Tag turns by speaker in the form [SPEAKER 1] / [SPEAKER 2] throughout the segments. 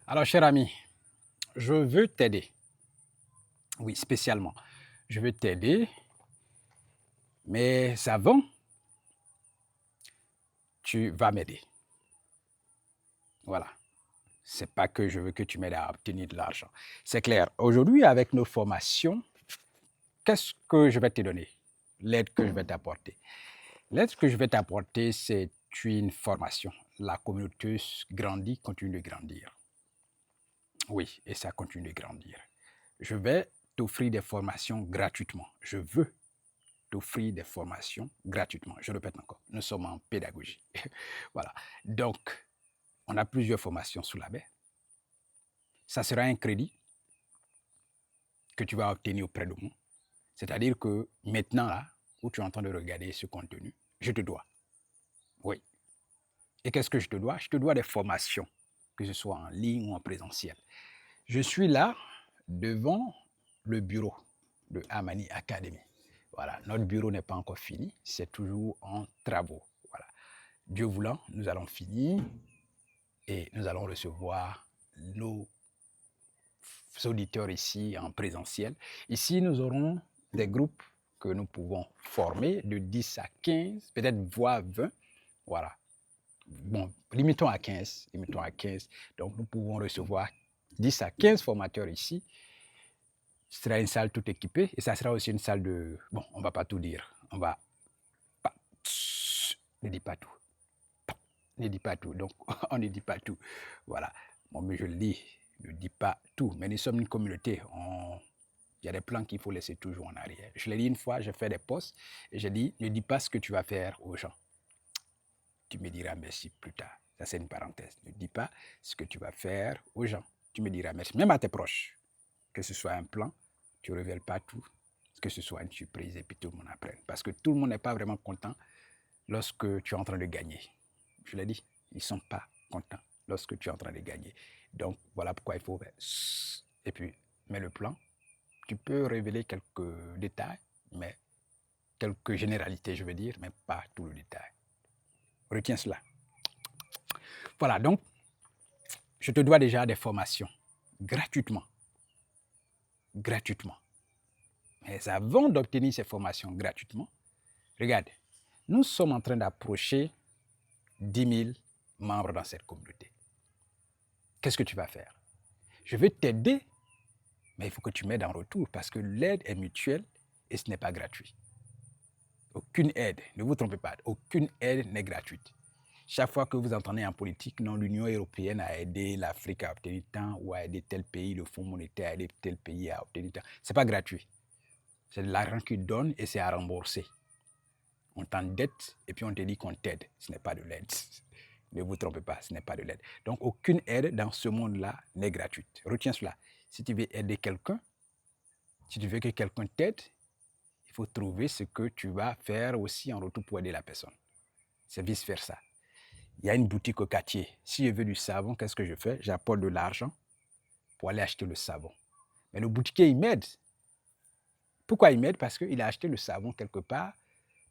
[SPEAKER 1] Alors, cher ami, je veux t'aider. Oui, spécialement. Je veux t'aider, mais avant, tu vas m'aider. Voilà. C'est pas que je veux que tu m'aides à obtenir de l'argent. C'est clair. Aujourd'hui, avec nos formations, qu'est-ce que je vais te donner? L'aide que je vais t'apporter. L'aide que je vais t'apporter, c'est une formation. La communauté grandit, continue de grandir. Oui, et ça continue de grandir. Je vais t'offrir des formations gratuitement. Je veux t'offrir des formations gratuitement. Je répète encore, nous sommes en pédagogie. Voilà. Donc, on a plusieurs formations sous la baie. Ça sera un crédit que tu vas obtenir auprès de moi. C'est-à-dire que maintenant, là, où tu es en train de regarder ce contenu, je te dois. Oui. Et qu'est-ce que je te dois? Je te dois des formations, que ce soit en ligne ou en présentiel. Je suis là devant le bureau de Amani Academy. Voilà, notre bureau n'est pas encore fini, c'est toujours en travaux. Voilà. Dieu voulant, nous allons finir et nous allons recevoir nos auditeurs ici en présentiel. Ici, nous aurons des groupes que nous pouvons former de 10 à 15, peut-être voire 20. Voilà. Bon, limitons à 15. Limitons à 15. Donc, nous pouvons recevoir 10 à 15 formateurs ici. Ce sera une salle toute équipée et ça sera aussi une salle de... Bon, on ne va pas tout dire. On va... Pas... Ne dis pas tout. Ne dis pas tout. Donc, on ne dit pas tout. Voilà. Bon, mais je le dis, ne dis pas tout. Mais nous sommes une communauté. Il y a des plans qu'il faut laisser toujours en arrière. Je l'ai dit une fois, j'ai fait des posts et j'ai dit, ne dis pas ce que tu vas faire aux gens. Tu me diras merci plus tard. Ça, c'est une parenthèse. Ne dis pas ce que tu vas faire aux gens. Tu me diras merci. Même à tes proches. Que ce soit un plan, tu ne révèles pas tout. Que ce soit une surprise et puis tout le monde apprenne. Parce que tout le monde n'est pas vraiment content lorsque tu es en train de gagner. Je l'ai dit, ils ne sont pas contents lorsque tu es en train de gagner. Donc, voilà pourquoi il faut... Et puis, mais le plan, tu peux révéler quelques détails, mais quelques généralités, je veux dire, mais pas tout le détail. Retiens cela. Voilà, donc, je te dois déjà des formations, gratuitement. Gratuitement. Mais avant d'obtenir ces formations gratuitement, regarde, nous sommes en train d'approcher 10 000 membres dans cette communauté. Qu'est-ce que tu vas faire? Je vais t'aider, mais il faut que tu m'aides en retour parce que l'aide est mutuelle et ce n'est pas gratuit. Aucune aide, ne vous trompez pas, aucune aide n'est gratuite. Chaque fois que vous entendez en politique, non, l'Union européenne a aidé l'Afrique à obtenir tant ou a aidé tel pays, le Fonds monétaire a aidé tel pays à obtenir tant. Ce n'est pas gratuit. C'est de l'argent qu'ils donnent et c'est à rembourser. On t'endette et puis on te dit qu'on t'aide. Ce n'est pas de l'aide. Ne vous trompez pas, ce n'est pas de l'aide. Donc, aucune aide dans ce monde-là n'est gratuite. Retiens cela. Si tu veux aider quelqu'un, si tu veux que quelqu'un t'aide, il faut trouver ce que tu vas faire aussi en retour pour aider la personne. C'est vice-versa. Il y a une boutique au quartier. Si je veux du savon, qu'est-ce que je fais? J'apporte de l'argent pour aller acheter le savon. Mais le boutiquier, il m'aide. Pourquoi il m'aide? Parce qu'il a acheté le savon quelque part,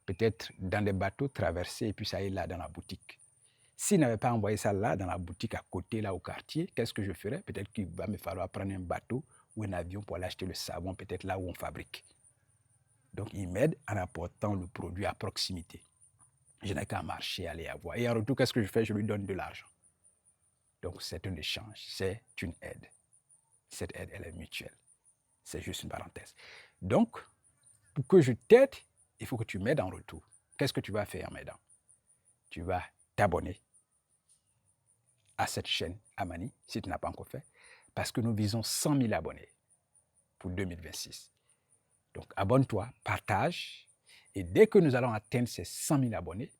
[SPEAKER 1] peut-être dans des bateaux traversés, et puis ça est là dans la boutique. S'il n'avait pas envoyé ça là, dans la boutique à côté, là au quartier, qu'est-ce que je ferais? Peut-être qu'il va me falloir prendre un bateau ou un avion pour aller acheter le savon, peut-être là où on fabrique. Donc, il m'aide en apportant le produit à proximité. Je n'ai qu'à marcher, aller avoir. Et en retour, qu'est-ce que je fais? Je lui donne de l'argent. Donc, c'est un échange, c'est une aide. Cette aide, elle est mutuelle. C'est juste une parenthèse. Donc, pour que je t'aide, il faut que tu m'aides en retour. Qu'est-ce que tu vas faire en m'aidant? Tu vas t'abonner à cette chaîne Amani, si tu n'as pas encore fait, parce que nous visons 100 000 abonnés pour 2026. Donc, abonne-toi, partage, et dès que nous allons atteindre ces 100 000 abonnés,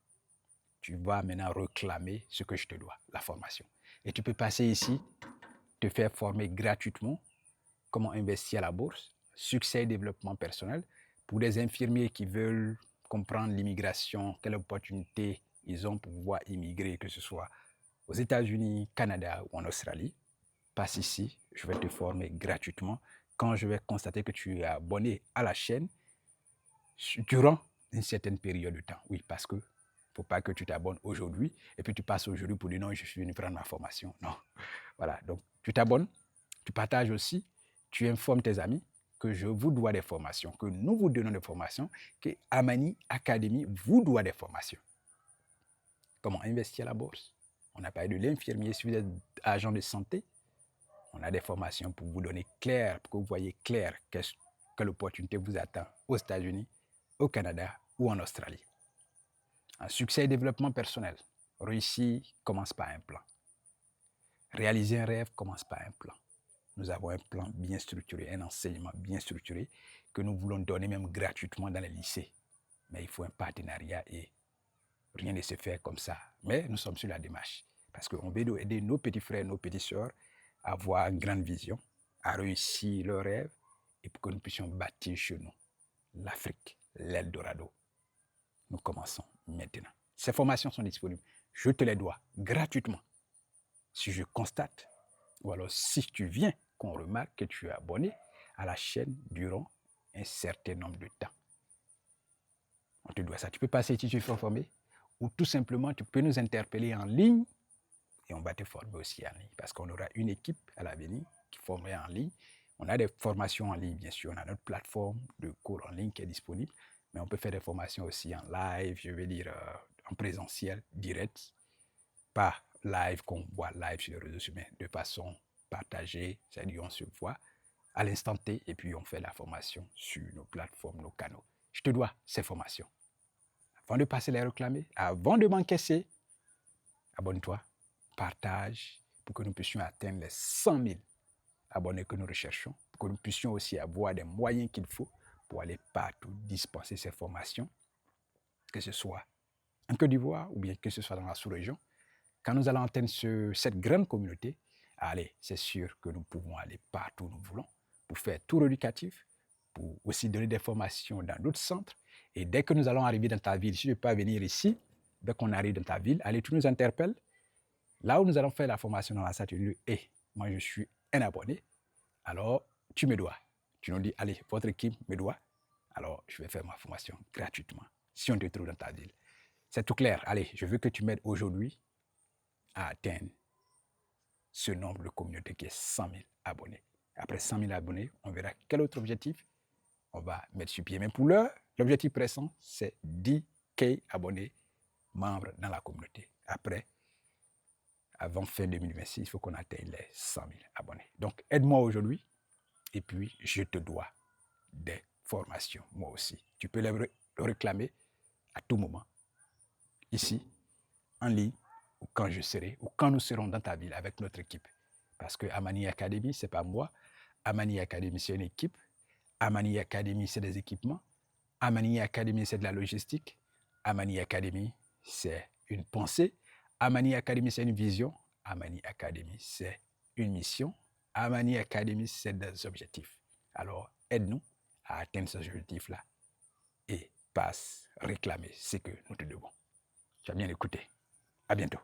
[SPEAKER 1] tu vas maintenant réclamer ce que je te dois, la formation. Et tu peux passer ici, te faire former gratuitement, comment investir à la bourse, succès et développement personnel, pour des infirmiers qui veulent comprendre l'immigration, quelle opportunité ils ont pour pouvoir immigrer, que ce soit aux États-Unis, Canada ou en Australie. Passe ici, je vais te former gratuitement quand je vais constater que tu es abonné à la chaîne durant une certaine période de temps. Oui, parce que Il ne faut pas que tu t'abonnes aujourd'hui et puis tu passes aujourd'hui pour dire non, je suis venu prendre ma formation. Non. Voilà, donc tu t'abonnes, tu partages aussi, tu informes tes amis que je vous dois des formations, que nous vous donnons des formations, que Amani Academy vous doit des formations. Comment investir à la bourse? On a parlé de l'infirmier. Si vous êtes agent de santé, on a des formations pour vous donner clair, pour que vous voyez clair quelle opportunité vous attend aux États-Unis, au Canada ou en Australie. Un succès et développement personnel. Réussir commence par un plan. Réaliser un rêve commence par un plan. Nous avons un plan bien structuré, un enseignement bien structuré que nous voulons donner même gratuitement dans les lycées. Mais il faut un partenariat et rien ne se fait comme ça. Mais nous sommes sur la démarche parce qu'on veut aider nos petits frères, nos petites sœurs à avoir une grande vision, à réussir leurs rêves et pour que nous puissions bâtir chez nous l'Afrique, l'Eldorado. Nous commençons maintenant. Ces formations sont disponibles. Je te les dois gratuitement. Si je constate, ou alors si tu viens qu'on remarque que tu es abonné à la chaîne durant un certain nombre de temps. On te doit ça. Tu peux passer si tu es formé ou tout simplement tu peux nous interpeller en ligne et on va te former aussi en ligne parce qu'on aura une équipe à l'avenir qui formera en ligne. On a des formations en ligne, bien sûr. On a notre plateforme de cours en ligne qui est disponible, mais on peut faire des formations aussi en live, je veux dire en présentiel, direct, pas live qu'on voit live sur les réseaux humains, de façon partagée, c'est-à-dire on se voit à l'instant T et puis on fait la formation sur nos plateformes, nos canaux. Je te dois ces formations. Avant de passer les réclamer, avant de m'encaisser, abonne-toi, partage pour que nous puissions atteindre les 100 000 abonnés que nous recherchons, pour que nous puissions aussi avoir des moyens qu'il faut pour aller partout dispenser ces formations, que ce soit en Côte d'Ivoire ou bien que ce soit dans la sous-région. Quand nous allons atteindre cette grande communauté, allez, c'est sûr que nous pouvons aller partout où nous voulons pour faire tour éducatif, pour aussi donner des formations dans d'autres centres. Et dès que nous allons arriver dans ta ville, si tu ne peux pas venir ici, dès qu'on arrive dans ta ville, allez, tu nous interpelles. Là où nous allons faire la formation dans la salle, tu nous dis, hey, moi je suis un abonné, alors tu me dois. Tu nous dis, allez, votre équipe me doit, alors je vais faire ma formation gratuitement, si on te trouve dans ta ville. C'est tout clair. Allez, je veux que tu m'aides aujourd'hui à atteindre ce nombre de communautés qui est 100 000 abonnés. Après 100 000 abonnés, on verra quel autre objectif on va mettre sur pied. Mais pour l'heure, l'objectif pressant, c'est 10K abonnés, membres dans la communauté. Après, avant fin 2026, il faut qu'on atteigne les 100 000 abonnés. Donc, aide-moi aujourd'hui et puis je te dois des formations, moi aussi. Tu peux les réclamer à tout moment, ici, en ligne, ou quand je serai, ou quand nous serons dans ta ville avec notre équipe. Parce que Amani Academy, ce n'est pas moi. Amani Academy, c'est une équipe. Amani Academy, c'est des équipements. Amani Academy, c'est de la logistique. Amani Academy, c'est une pensée. Amani Academy, c'est une vision. Amani Academy, c'est une mission. Amani Academy, c'est des objectifs. Alors, aide-nous à atteindre ces objectifs-là et passe réclamer ce que nous te devons. Tu as bien écouté. À bientôt.